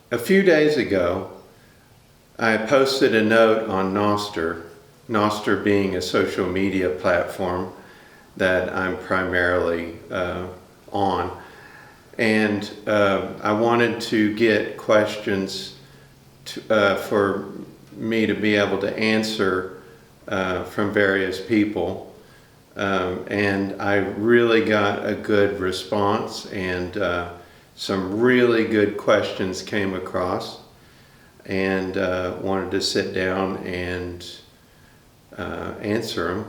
A few days ago, I posted a note on Nostr being a social media platform that I'm primarily on. And I wanted to get questions for me to be able to answer from various people. And I really got a good response, and some really good questions came across, and wanted to sit down and answer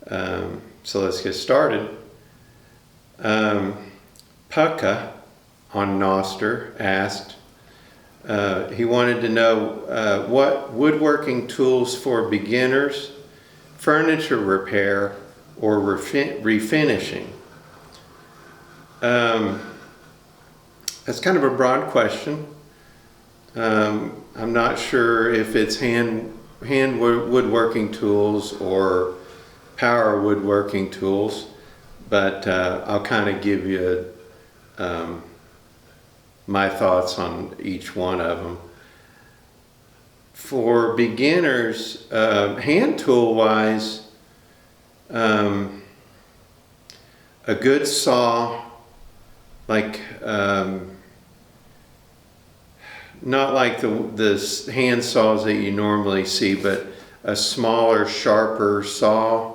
them. So let's get started. Pucka on Nostr asked, he wanted to know what woodworking tools for beginners, furniture repair, or refinishing. That's kind of a broad question. I'm not sure if it's hand woodworking tools or power woodworking tools, but I'll kind of give you my thoughts on each one of them. For beginners, hand tool wise, a good saw, like not like the hand saws that you normally see, but a smaller, sharper saw,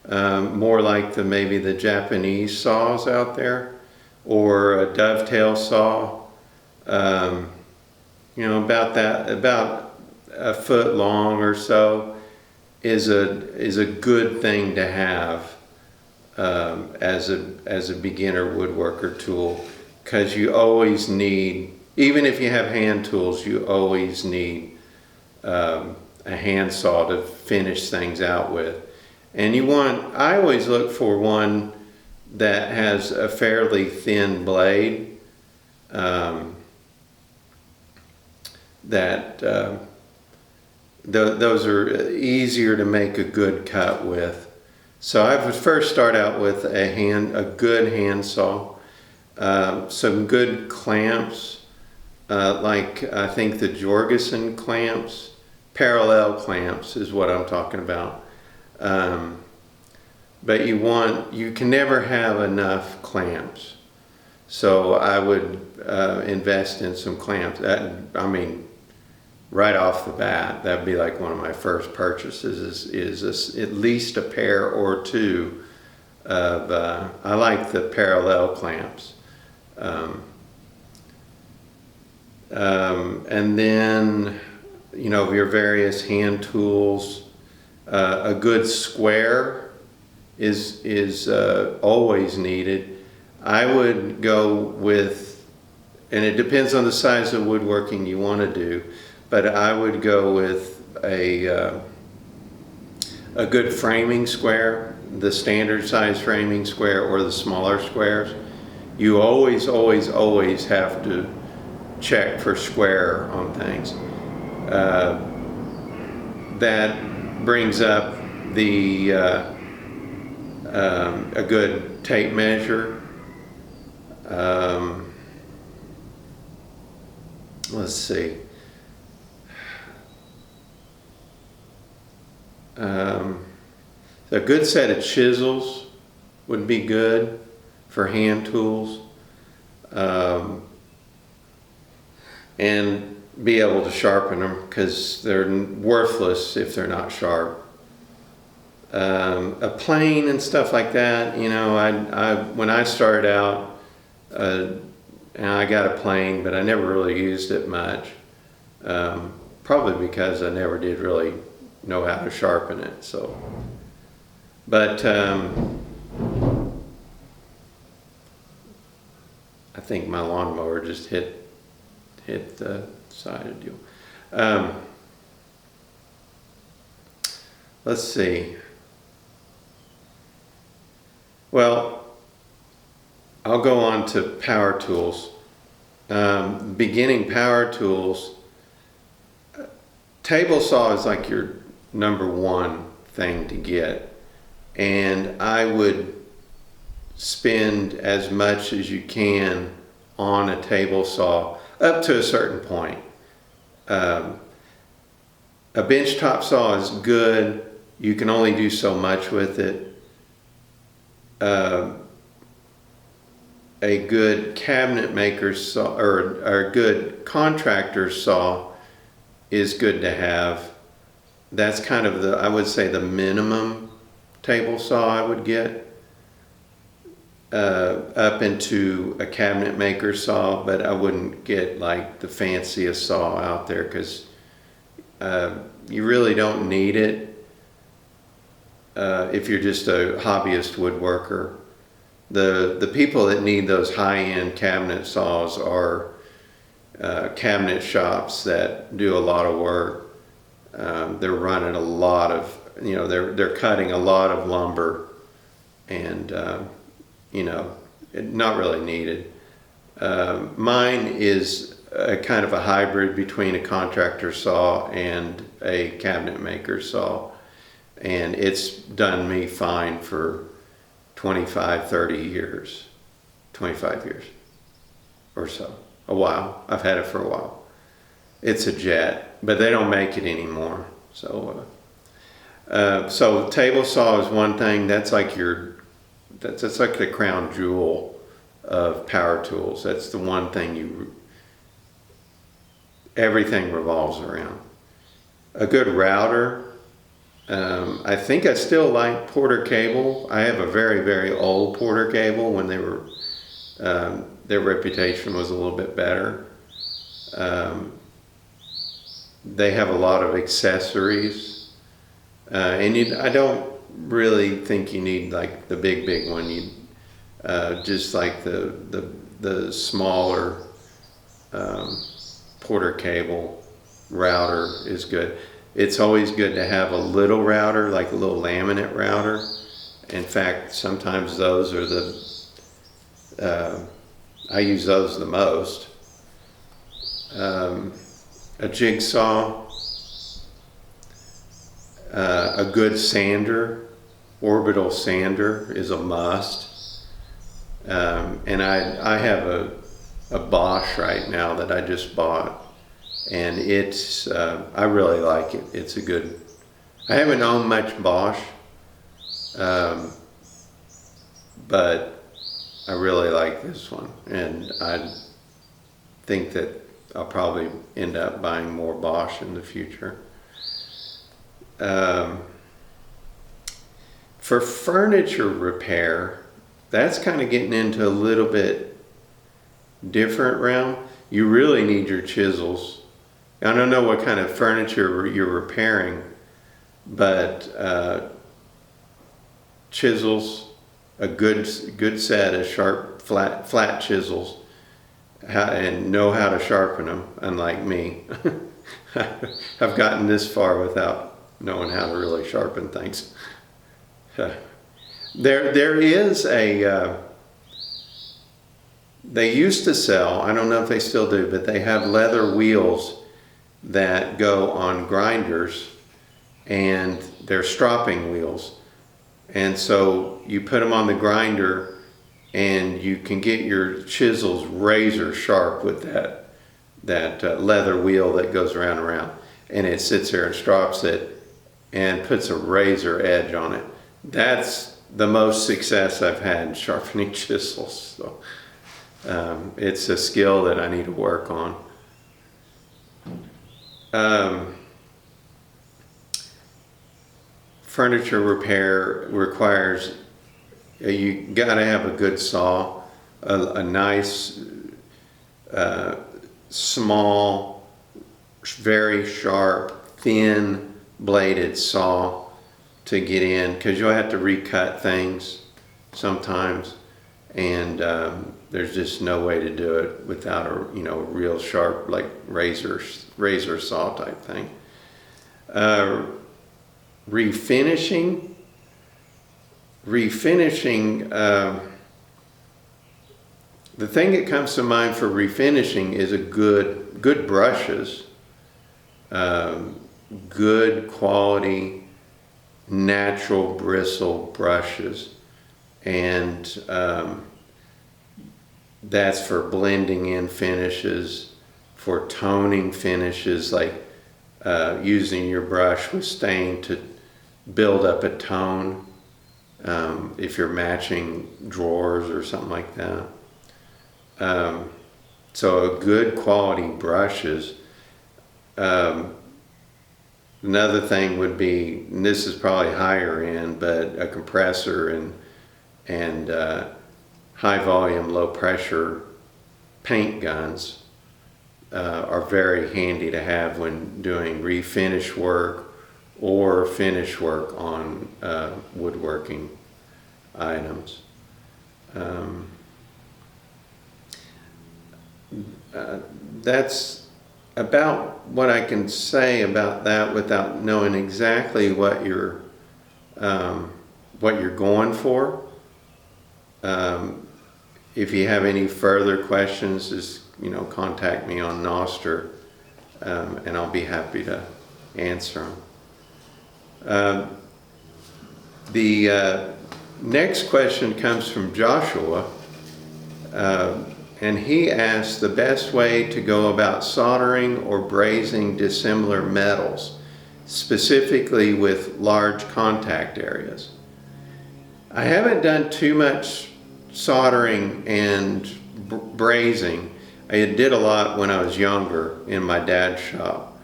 more like maybe the Japanese saws out there, or a dovetail saw, about a foot long or so, is a good thing to have as a beginner woodworker tool, because you always need, even if you have hand tools, you always need a hand saw to finish things out with. And I always look for one that has a fairly thin blade, those are easier to make a good cut with. So I would first start out with a good hand saw, some good clamps, like I think the Jorgensen clamps, parallel clamps is what I'm talking about. But you can never have enough clamps. So I would invest in some clamps. Right off the bat, that'd be like one of my first purchases is at least a pair or two of, I like the parallel clamps. And then, your various hand tools, a good square is always needed. I would go with, and it depends on the size of woodworking you want to do, but I would go with a good framing square, the standard size framing square or the smaller squares. You always, always, always have to check for square on things. That brings up a good tape measure. Let's see. A good set of chisels would be good for hand tools, and be able to sharpen them, because they're worthless if they're not sharp. A plane and stuff like that, when I started out, and I got a plane, but I never really used it much, probably because I never did really know how to sharpen it. So, but I think my lawnmower just hit the side of the deal. Let's see. Well, I'll go on to power tools. Beginning power tools, table saw is like your number one thing to get, and I would spend as much as you can on a table saw. up to a certain point. Um, a benchtop saw is good. You can only do so much with it. A good cabinet maker's saw or a good contractor's saw is good to have. That's kind of I would say the minimum table saw I would get. Up into a cabinet maker saw, but I wouldn't get like the fanciest saw out there because you really don't need it if you're just a hobbyist woodworker. The people that need those high-end cabinet saws are cabinet shops that do a lot of work. They're running a lot of, they're cutting a lot of lumber and not really needed. Mine is a kind of a hybrid between a contractor saw and a cabinet maker saw, and it's done me fine for 25 years or so. A while. I've had it for a while. It's a jet, but they don't make it anymore. So table saw is one thing. That's like that's like the crown jewel of power tools. That's the one thing everything revolves around. A good router. I think I still like Porter cable. I have a very, very old Porter cable when they were, their reputation was a little bit better. They have a lot of accessories. I don't really think you need like the big one. You just like the smaller Porter cable router is good. It's always good to have a little router, like a little laminate router. In fact, sometimes those are I use those the most. A jigsaw, a good sander, orbital sander is a must. And I have a Bosch right now that I just bought. And it's, I really like it. It's a good, I haven't owned much Bosch, but I really like this one. And I think that I'll probably end up buying more Bosch in the future. For furniture repair, that's kind of getting into a little bit different realm. You really need your chisels. I don't know what kind of furniture you're repairing, but chisels, a good set of sharp, flat chisels, and know how to sharpen them, unlike me. I've gotten this far without knowing how to really sharpen things. There is they used to sell, I don't know if they still do, but they have leather wheels that go on grinders, and they're stropping wheels. And so you put them on the grinder and you can get your chisels razor sharp with that leather wheel that goes around, and it sits there and strops it and puts a razor edge on it. That's the most success I've had sharpening chisels. So it's a skill that I need to work on. Furniture repair requires, you gotta have a good saw, a nice, small, very sharp, thin bladed saw to get in, because you'll have to recut things sometimes, and there's just no way to do it without a real sharp, like razor saw type thing. Refinishing, the thing that comes to mind for refinishing is a good brushes, good quality natural bristle brushes, and that's for blending in finishes. for toning finishes, like using your brush with stain to build up a tone, if you're matching drawers or something like that. So a good quality brushes. Another thing would be, and this is probably higher end, but a compressor and high volume, low pressure paint guns are very handy to have when doing refinish work or finish work on woodworking items. That's about what I can say about that without knowing exactly what you're going for. If you have any further questions, just contact me on Noster, and I'll be happy to answer them. The next question comes from Joshua, and he asks the best way to go about soldering or brazing dissimilar metals, specifically with large contact areas. I haven't done too much soldering and brazing. I did a lot when I was younger in my dad's shop.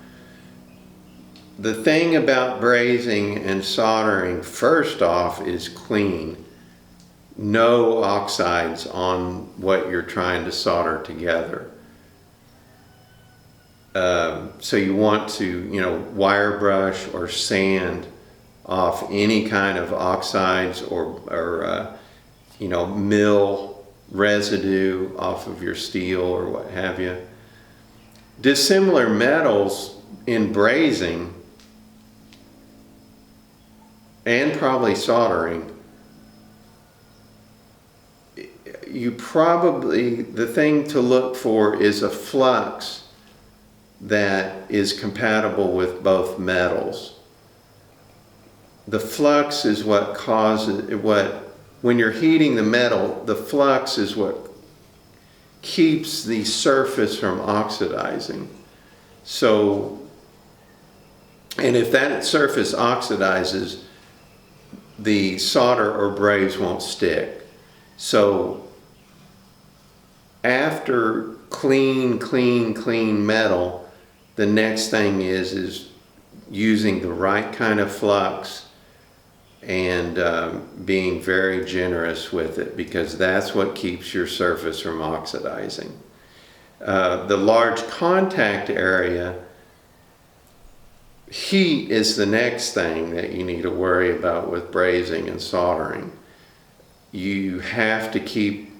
The thing about brazing and soldering, first off, is clean. No oxides on what you're trying to solder together. So you want to, wire brush or sand off any kind of oxides or mill residue off of your steel or what have you. Dissimilar metals in brazing and probably soldering, the thing to look for is a flux that is compatible with both metals. The flux is what causes, when you're heating the metal, the flux is what keeps the surface from oxidizing. So, and if that surface oxidizes, the solder or braze won't stick. So after clean metal, the next thing is using the right kind of flux and being very generous with it, because that's what keeps your surface from oxidizing. The large contact area, heat is the next thing that you need to worry about with brazing and soldering. You have to keep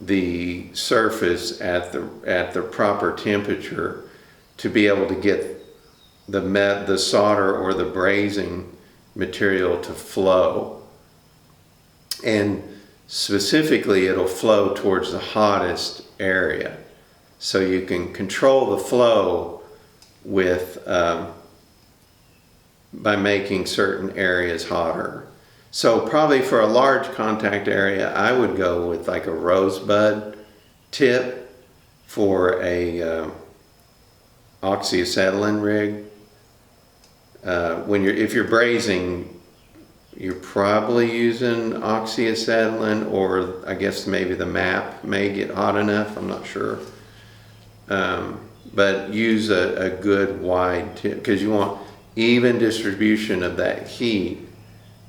the surface at the proper temperature to be able to get the solder or the brazing material to flow. And specifically, it'll flow towards the hottest area. So you can control the flow with by making certain areas hotter. So probably for a large contact area, I would go with like a rosebud tip for a oxyacetylene rig. If you're brazing, you're probably using oxyacetylene, or I guess maybe the MAP may get hot enough, I'm not sure. But use a good wide tip, because you want even distribution of that heat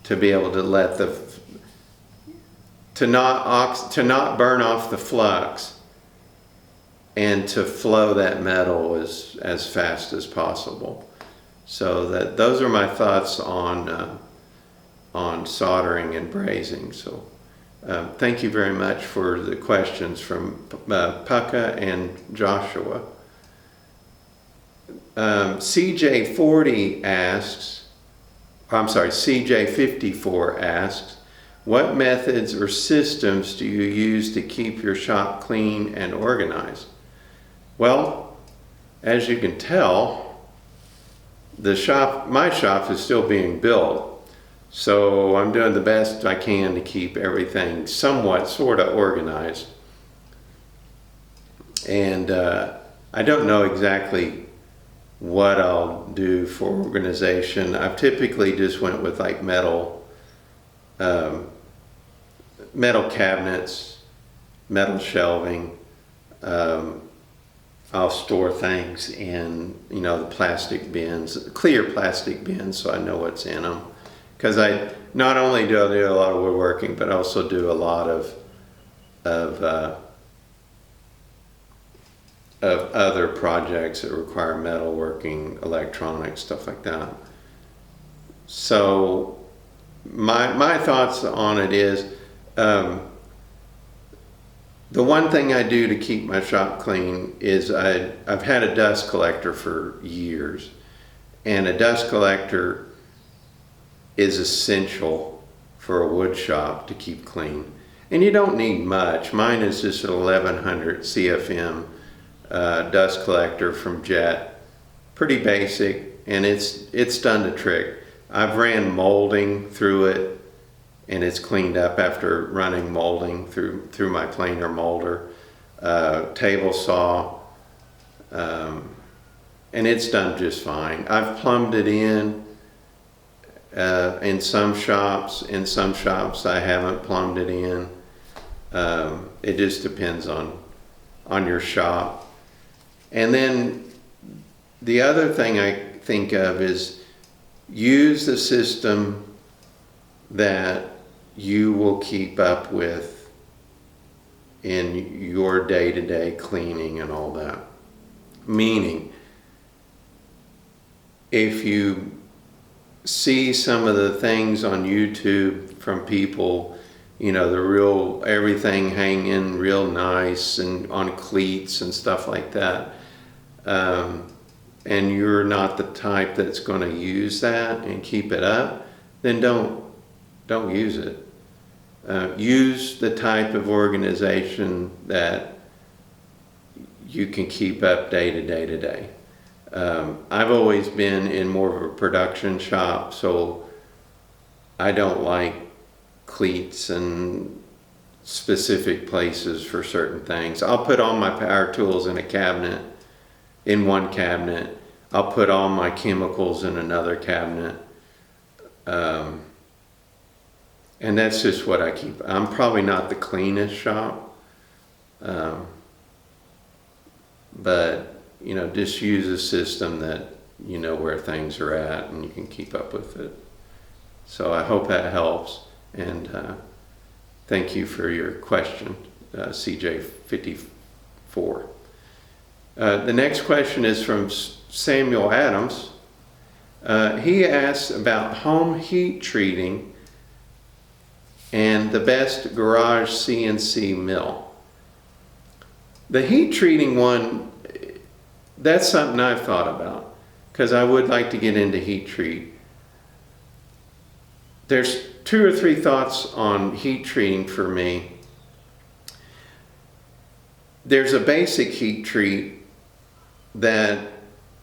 to be able to to not burn off the flux and to flow that metal as fast as possible. So those are my thoughts on soldering and brazing. So thank you very much for the questions from Pucka and Joshua. CJ54 asks, what methods or systems do you use to keep your shop clean and organized? Well, as you can tell, my shop is still being built, so I'm doing the best I can to keep everything somewhat sort of organized. And I don't know exactly what I'll do for organization. I've typically just went with like um, metal cabinets, metal shelving. I'll store things in, the plastic bins, clear plastic bins, so I know what's in them. Because I not only do I do a lot of woodworking, but I also do a lot of other projects that require metalworking, electronics, stuff like that. So my thoughts on it is, the one thing I do to keep my shop clean is I've had a dust collector for years, and a dust collector is essential for a wood shop to keep clean. And you don't need much. Mine is just an 1100 CFM dust collector from Jet. Pretty basic, and it's done the trick. I've ran molding through it, and it's cleaned up after running molding through my planer molder, table saw, and it's done just fine. I've plumbed it in some shops. In some shops I haven't plumbed it in. It just depends on your shop. And then the other thing I think of is use the system that you will keep up with in your day-to-day cleaning and all that. Meaning, if you see some of the things on YouTube from people, the real everything hanging real nice and on cleats and stuff like that, and you're not the type that's going to use that and keep it up, then don't use it. Use the type of organization that you can keep up day to day. I've always been in more of a production shop, so I don't like cleats and specific places for certain things. I'll put all my power tools in one cabinet. I'll put all my chemicals in another cabinet. And that's just what I keep. I'm probably not the cleanest shop, but just use a system that you know where things are at and you can keep up with it. So I hope that helps, and thank you for your question, CJ54. The next question is from Samuel Adams. He asks about home heat treating and the best garage CNC mill. The heat treating one, that's something I've thought about, because I would like to get into heat treat. There's 2 or 3 thoughts on heat treating for me. There's a basic heat treat that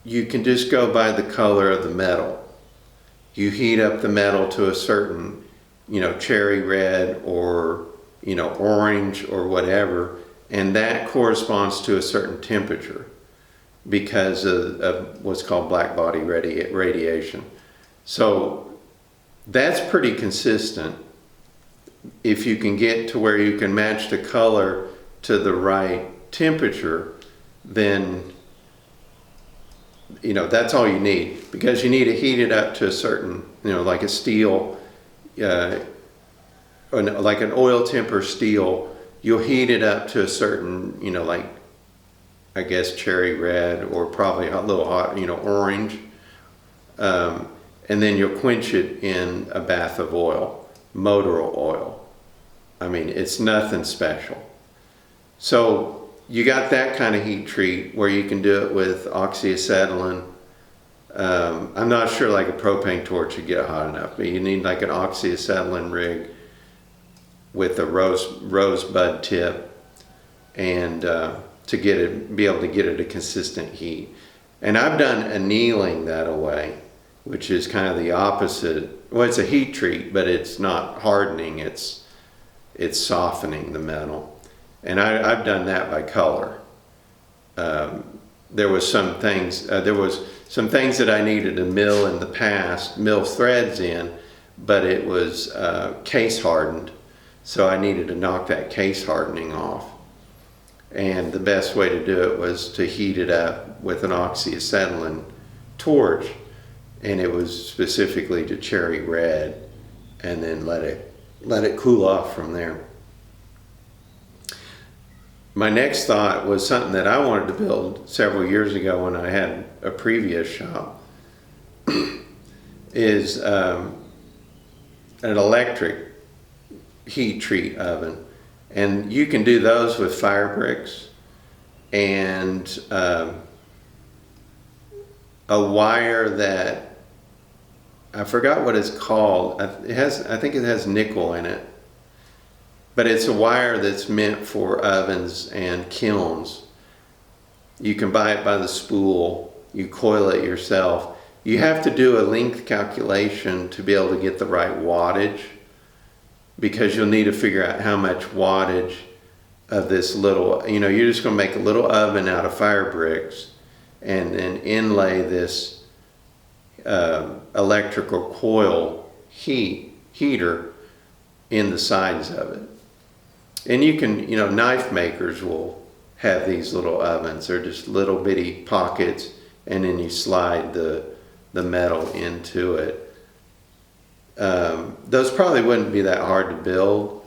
you can just go by the color of the metal. You heat up the metal to a certain, cherry red or, orange or whatever, and that corresponds to a certain temperature because of what's called black body radiation. So that's pretty consistent. If you can get to where you can match the color to the right temperature, then that's all you need, because you need to heat it up to a certain, like a steel, like an oil temper steel, you'll heat it up to a certain, like, I guess cherry red or probably a little hot, orange, and then you'll quench it in a bath of oil, motor oil. I mean, it's nothing special. So you got that kind of heat treat where you can do it with oxyacetylene. I'm not sure like a propane torch would get hot enough, but you need like an oxyacetylene rig with a rosebud tip, and to be able to get it a consistent heat. And I've done annealing that away, which is kind of the opposite. Well, it's a heat treat, but it's not hardening, it's softening the metal. And I've done that by color. there was some things that I needed to mill in the past, mill threads in, but it was case hardened, so I needed to knock that case hardening off. And the best way to do it was to heat it up with an oxyacetylene torch, and it was specifically to cherry red, and then let it cool off from there. My next thought was something that I wanted to build several years ago when I had a previous shop, is an electric heat treat oven. And you can do those with fire bricks and a wire that, I forgot what it's called. I think it has nickel in it. But it's a wire that's meant for ovens and kilns. You can buy it by the spool. You coil it yourself. You have to do a length calculation to be able to get the right wattage, because you'll need to figure out how much wattage of this little, you're just going to make a little oven out of fire bricks and then inlay this electrical coil heater in the sides of it. And you can, knife makers will have these little ovens. They're just little bitty pockets, and then you slide the metal into it. Those probably wouldn't be that hard to build,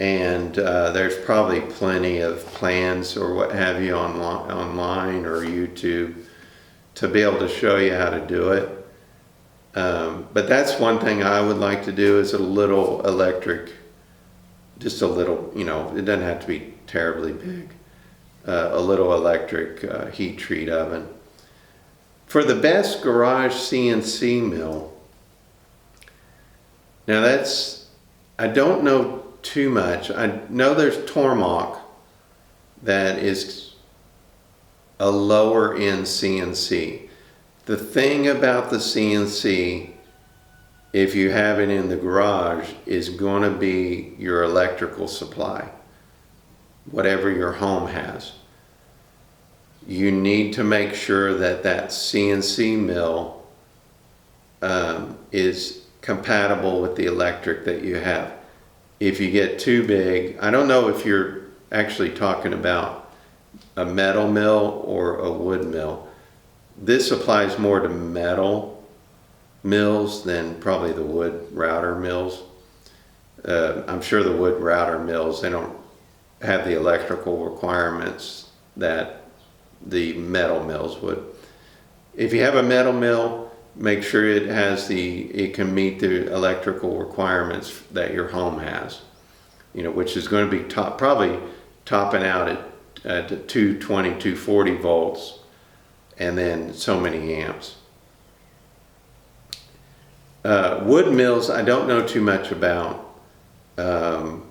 and there's probably plenty of plans or what have you online or YouTube to be able to show you how to do it. But that's one thing I would like to do, is a little electric, just a little, it doesn't have to be terribly big, a little electric heat treat oven. For the best garage CNC mill, now I don't know too much. I know there's Tormach that is a lower end CNC. The thing about the CNC, if you have it in the garage, is going to be your electrical supply, whatever your home has. You need to make sure that CNC mill is compatible with the electric that you have. If you get too big, I don't know if you're actually talking about a metal mill or a wood mill. This applies more to metal mills than probably the wood router mills. I'm sure the wood router mills, they don't have the electrical requirements that the metal mills would. If you have a metal mill, make sure it can meet the electrical requirements that your home has, which is going to be probably topping out at 220, 240 volts, and then so many amps. Wood mills, I don't know too much about, so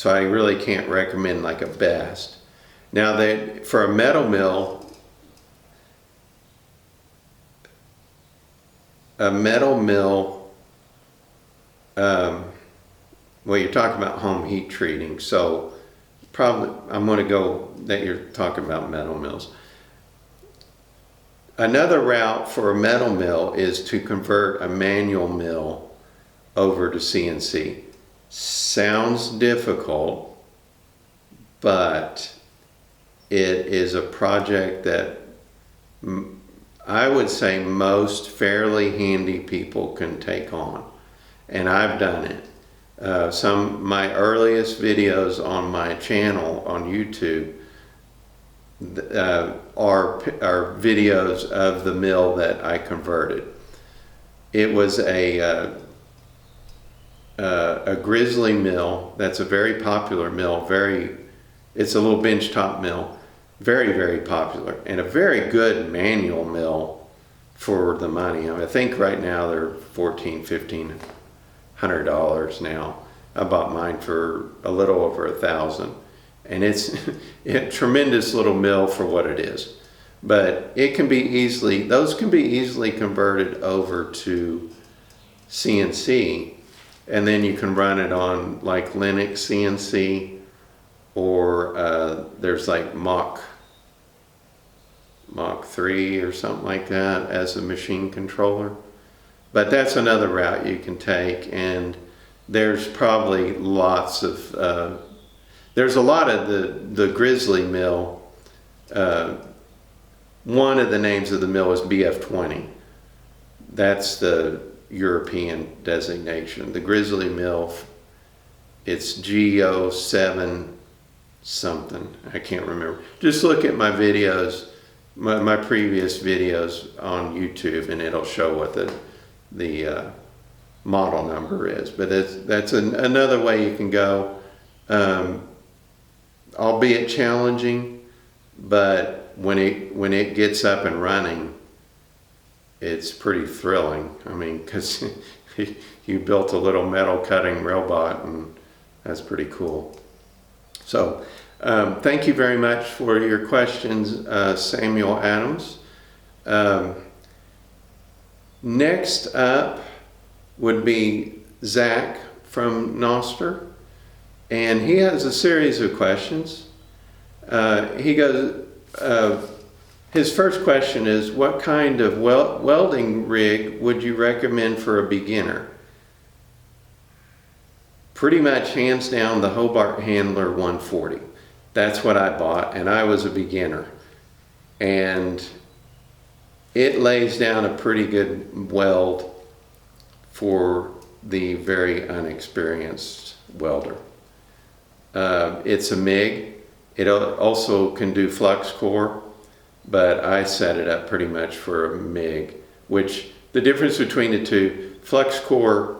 I really can't recommend like a best. Now, for a metal mill, well, you're talking about home heat treating, so probably I'm going to go that you're talking about metal mills. Another route for a metal mill is to convert a manual mill over to CNC. Sounds difficult, but it is a project that I would say most fairly handy people can take on, and I've done it. My earliest videos on my channel on YouTube are videos of the mill that I converted. It was a Grizzly mill. That's a very popular mill. It's a little bench top mill. Very, very popular, and a very good manual mill for the money. I think right now they're $1,500 now. I bought mine for a little over $1,000, and it's a tremendous little mill for what it is. But those can be easily converted over to CNC, and then you can run it on like Linux CNC, or there's like Mach Mach 3 or something like that as a machine controller. But that's another route you can take, and there's probably lots of, there's a lot of the Grizzly mill. One of the names of the mill is BF20. That's the European designation. The Grizzly mill, it's GO7 something. I can't remember. Just look at my videos, my previous videos on YouTube, and it'll show what the model number is. But that's another way you can go, albeit challenging, but when it gets up and running, it's pretty thrilling. I mean, because you built a little metal cutting robot, and that's pretty cool. So thank you very much for your questions, Samuel Adams. Next up would be Zach from Noster, and he has a series of questions. He goes, his first question is, what kind of welding rig would you recommend for a beginner? Pretty much hands down the Hobart Handler 140. That's what I bought, and I was a beginner. And it lays down a pretty good weld for the very unexperienced welder. It's a MIG. It also can do flux core, but I set it up pretty much for a MIG, which the difference between the two, flux core,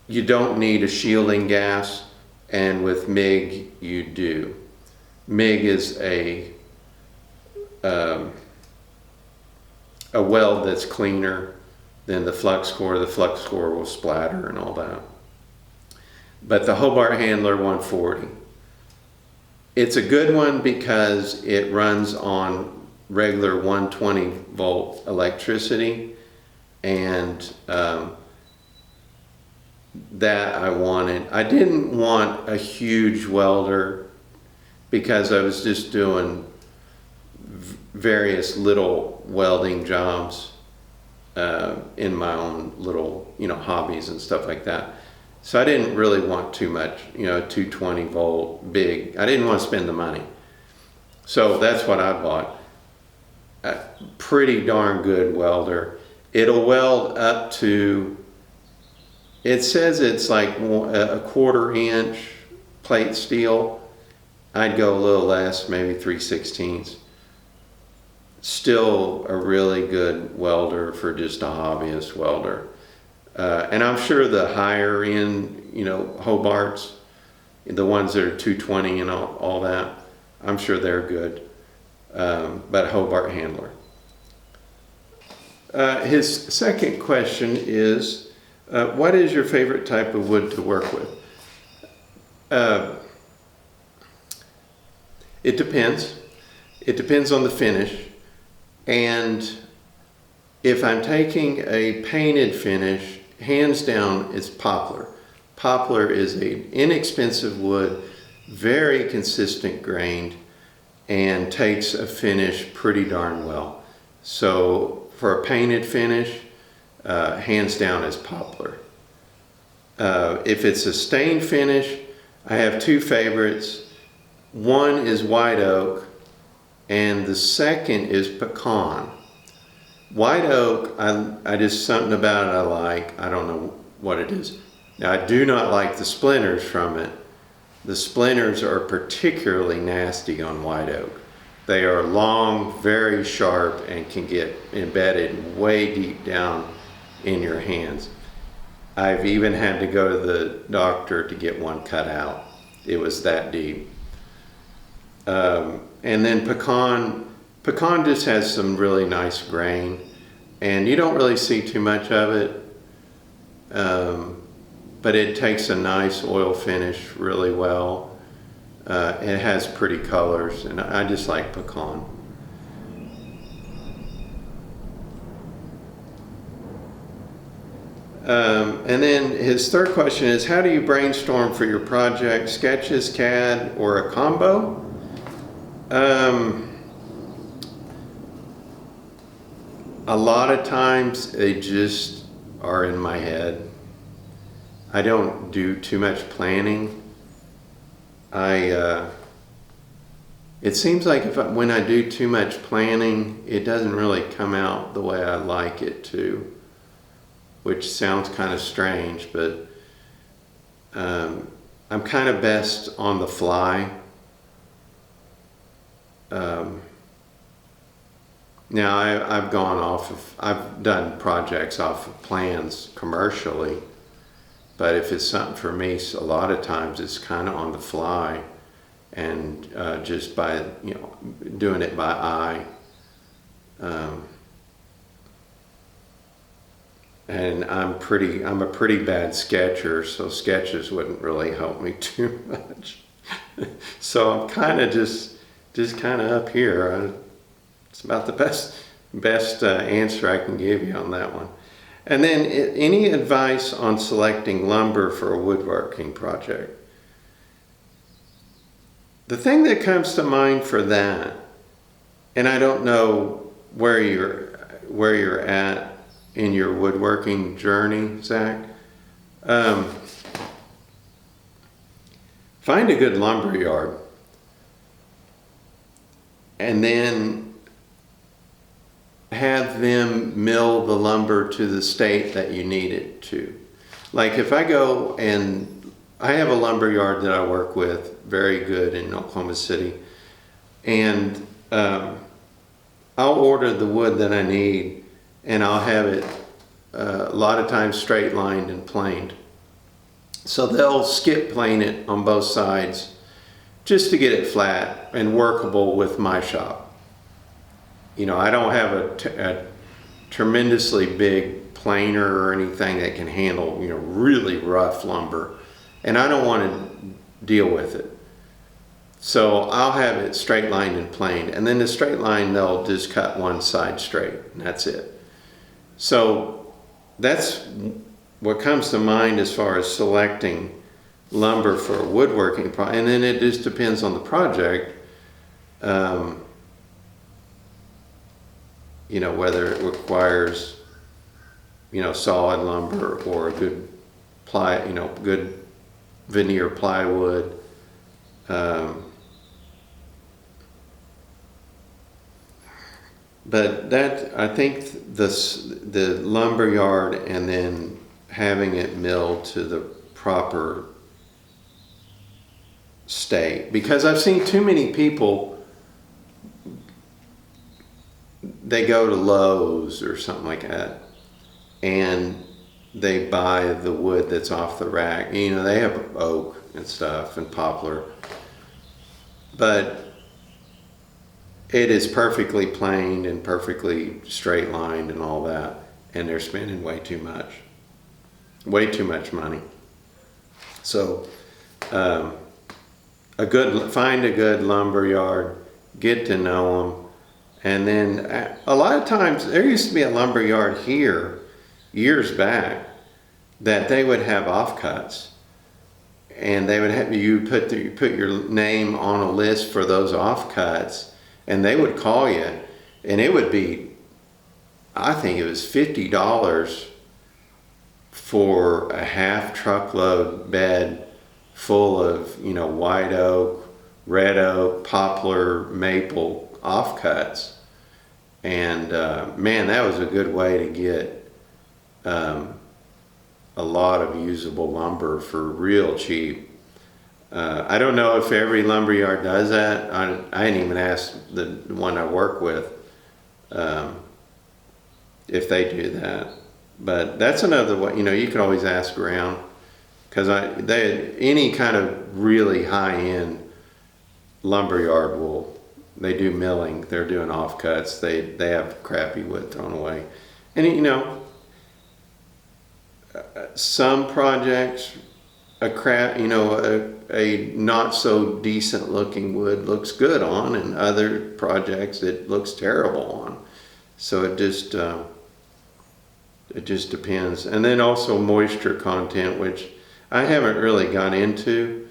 you don't need a shielding gas, and with MIG you do. MIG is a weld that's cleaner than the flux core. The flux core will splatter and all that. But the Hobart Handler 140, it's a good one because it runs on regular 120 volt electricity, and that I wanted. I didn't want a huge welder because I was just doing various little welding jobs in my own little, hobbies and stuff like that. So I didn't really want too much, 220 volt big. I didn't want to spend the money. So that's what I bought. A pretty darn good welder. It'll weld up to, it says it's like a 1/4 inch plate steel. I'd go a little less, maybe 3/16. Still a really good welder for just a hobbyist welder. And I'm sure the higher end, Hobarts, the ones that are 220 and all that, I'm sure they're good. But Hobart Handler. His second question is, what is your favorite type of wood to work with? It depends. It depends on the finish. And if I'm taking a painted finish, hands down, it's poplar. Poplar is an inexpensive wood, very consistent grained, and takes a finish pretty darn well. So for a painted finish, hands down is poplar. If it's a stained finish, I have two favorites. One is white oak, and the second is pecan. White oak, I just, something about it I like. I don't know what it is. Now, I do not like the splinters from it. The splinters are particularly nasty on white oak. They are long, very sharp, and can get embedded way deep down in your hands. I've even had to go to the doctor to get one cut out. It was that deep. And then pecan just has some really nice grain, and you don't really see too much of it, but it takes a nice oil finish really well. It has pretty colors, and I just like pecan. And then his third question is, how do you brainstorm for your project? Sketches, CAD, or a combo? A lot of times they just are in my head. I don't do too much planning. It seems like when I do too much planning, it doesn't really come out the way I like it to, which sounds kind of strange, but I'm kind of best on the fly. Now I've I've done projects off of plans commercially, but if it's something for me, a lot of times it's kind of on the fly, and just by doing it by eye. And I'm a pretty bad sketcher, so sketches wouldn't really help me too much. So I'm kind of just kind of up here. It's about the best answer I can give you on that one. And then any advice on selecting lumber for a woodworking project? The thing that comes to mind for that, and I don't know where you're at in your woodworking journey, Zach. Find a good lumber yard, and then have them mill the lumber to the state that you need it to. Like if I go and I have a lumber yard that I work with, very good in Oklahoma City, and I'll order the wood that I need, and I'll have it a lot of times straight lined and planed. So they'll skip plane it on both sides just to get it flat and workable with my shop. I don't have a tremendously big planer or anything that can handle, really rough lumber, and I don't want to deal with it. So I'll have it straight lined and planed, and then the straight line, they'll just cut one side straight, and that's it. So that's what comes to mind as far as selecting lumber for a woodworking project. And then it just depends on the project. Whether it requires, solid lumber or a good good veneer plywood. But I think the lumber yard and then having it milled to the proper state, because I've seen too many people, they go to Lowe's or something like that, and they buy the wood that's off the rack. They have oak and stuff and poplar, but it is perfectly planed and perfectly straight lined and all that, and they're spending way too much money. So find a good lumber yard, get to know them. And then a lot of times, there used to be a lumber yard here years back that they would have offcuts, and they would have you put your name on a list for those offcuts, and they would call you, and it would be, I think it was $50 for a half truckload bed full of white oak, red oak, poplar, maple offcuts. And man, that was a good way to get a lot of usable lumber for real cheap. I don't know if every lumber yard does that. I didn't even ask the one I work with if they do that. But that's another way. You can always ask around, because any kind of really high-end lumber yard they do milling, they're doing offcuts, they have crappy wood thrown away. And some projects, a not so decent looking wood looks good on, and other projects it looks terrible on. So it just depends. And then also moisture content, which I haven't really gone into.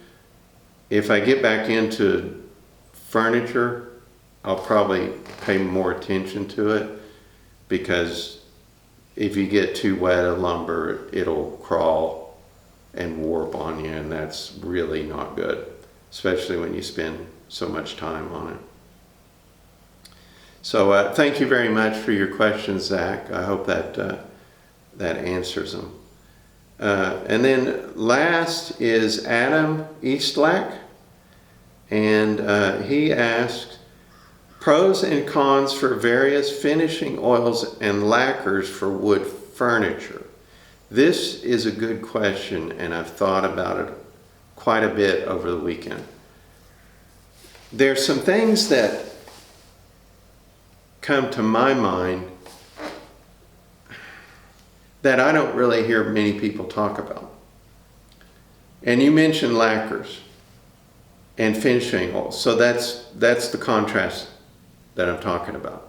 If I get back into furniture, I'll probably pay more attention to it. because if you get too wet of lumber, it'll crawl and warp on you, and that's really not good, especially when you spend so much time on it. So thank you very much for your questions, Zach. I hope that that answers them. And then last is Adam Eastlack, and he asked, pros and cons for various finishing oils and lacquers for wood furniture. This is a good question, and I've thought about it quite a bit over the weekend. There's some things that come to my mind that I don't really hear many people talk about. And you mentioned lacquers and finishing oils, so that's the contrast that I'm talking about.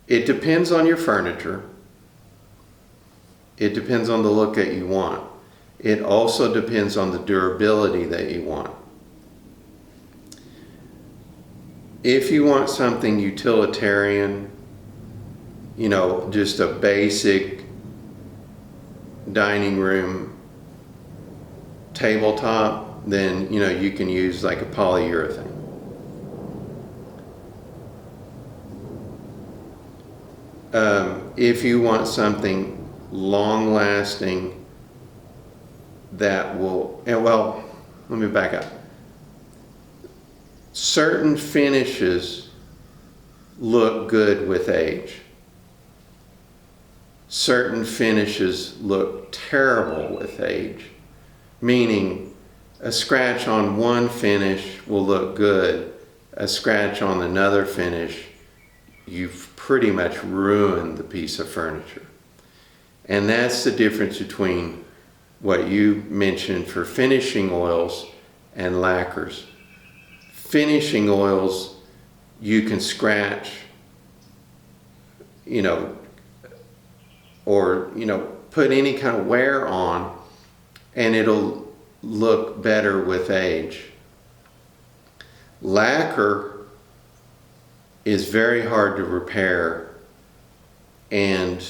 It depends on your furniture. It depends on the look that you want. It also depends on the durability that you want. If you want something utilitarian, you know, just a basic dining room tabletop, then, you know, you can use like a polyurethane. If you want something long-lasting that will, and well, let me back up. Certain finishes look good with age. Certain finishes look terrible with age, meaning a scratch on one finish will look good, a scratch on another finish, you've pretty much ruined the piece of furniture. And that's the difference between what you mentioned for finishing oils and lacquers. Finishing oils, you can scratch, you know, or, you know, put any kind of wear on, and it'll look better with age. Lacquer is very hard to repair, and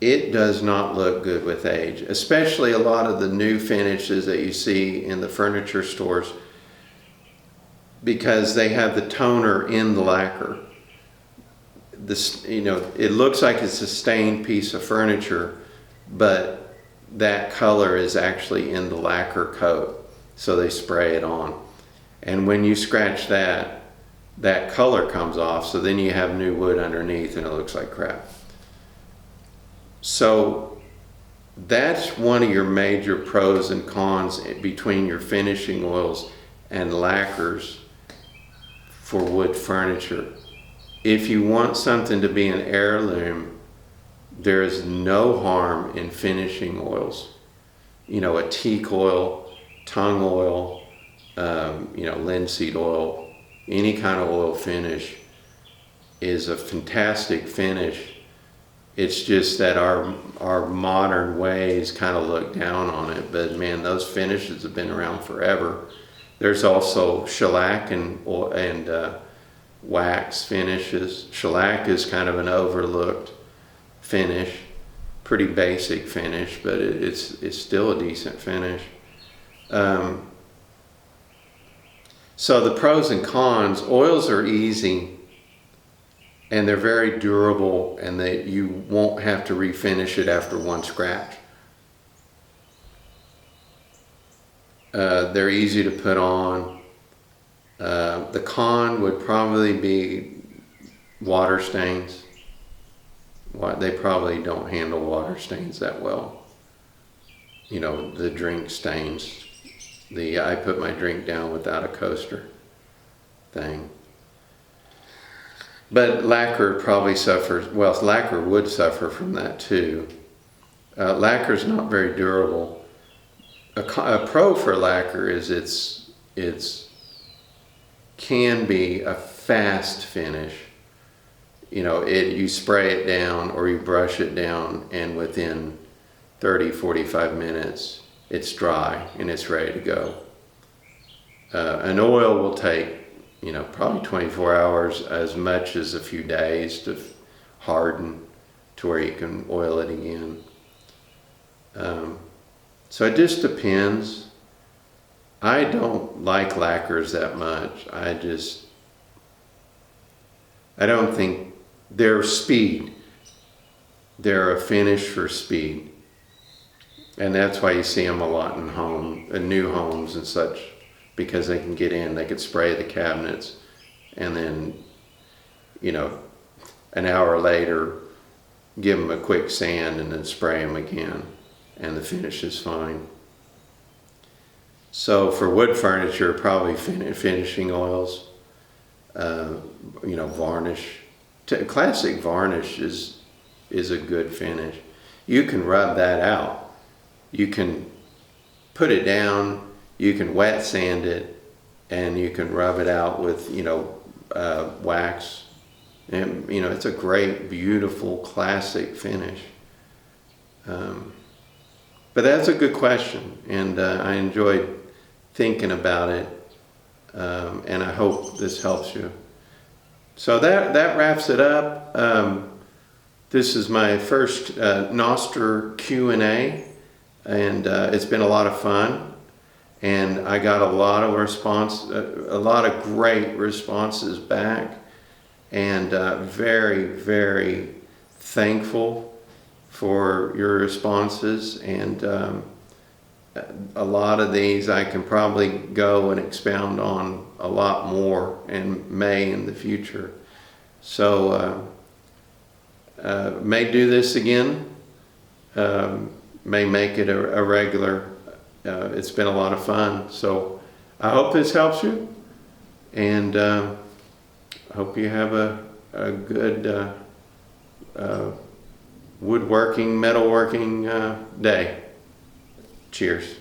it does not look good with age, especially a lot of the new finishes that you see in the furniture stores, because they have the toner in the lacquer. This, you know, it looks like it's a stained piece of furniture, but that color is actually in the lacquer coat, so they spray it on. And when you scratch that, that color comes off, so then you have new wood underneath and it looks like crap. So that's one of your major pros and cons between your finishing oils and lacquers for wood furniture. If you want something to be an heirloom, there is no harm in finishing oils. You know, a teak oil, tung oil, you know, linseed oil, any kind of oil finish is a fantastic finish. It's just that our modern ways kind of look down on it, but man, those finishes have been around forever. There's also shellac and wax finishes. Shellac is kind of an overlooked finish, pretty basic finish, but it's still a decent finish. So the pros and cons, oils are easy and they're very durable, and you won't have to refinish it after one scratch. They're easy to put on. The con would probably be water stains. They probably don't handle water stains that well. You know, the drink stains. I put my drink down without a coaster thing. But lacquer probably suffers, well, lacquer would suffer from that too. Lacquer's not very durable. A pro for lacquer is it's can be a fast finish. You know, you spray it down or you brush it down, and within 30-45 minutes it's dry and it's ready to go. An oil will take probably 24 hours, as much as a few days to harden to where you can oil it again. So it just depends. I don't like lacquers that much. I don't think they're speed. They're a finish for speed. And that's why you see them a lot in new homes and such, because they can get in, they could spray the cabinets, and then, an hour later, give them a quick sand and then spray them again, and the finish is fine. So for wood furniture, probably finishing oils, varnish. Classic varnish is a good finish. You can rub that out. You can put it down, you can wet sand it, and you can rub it out with, wax. And, it's a great, beautiful, classic finish. But that's a good question, and I enjoyed thinking about it, and I hope this helps you. So that wraps it up. This is my first Noster Q&A, and it's been a lot of fun, and I got a lot of great responses back, and very, very thankful for your responses. And a lot of these I can probably go and expound on a lot more and may in the future. So may do this again, may make it a regular. It's been a lot of fun. So I hope this helps you, and I hope you have a good woodworking, metalworking day. Cheers.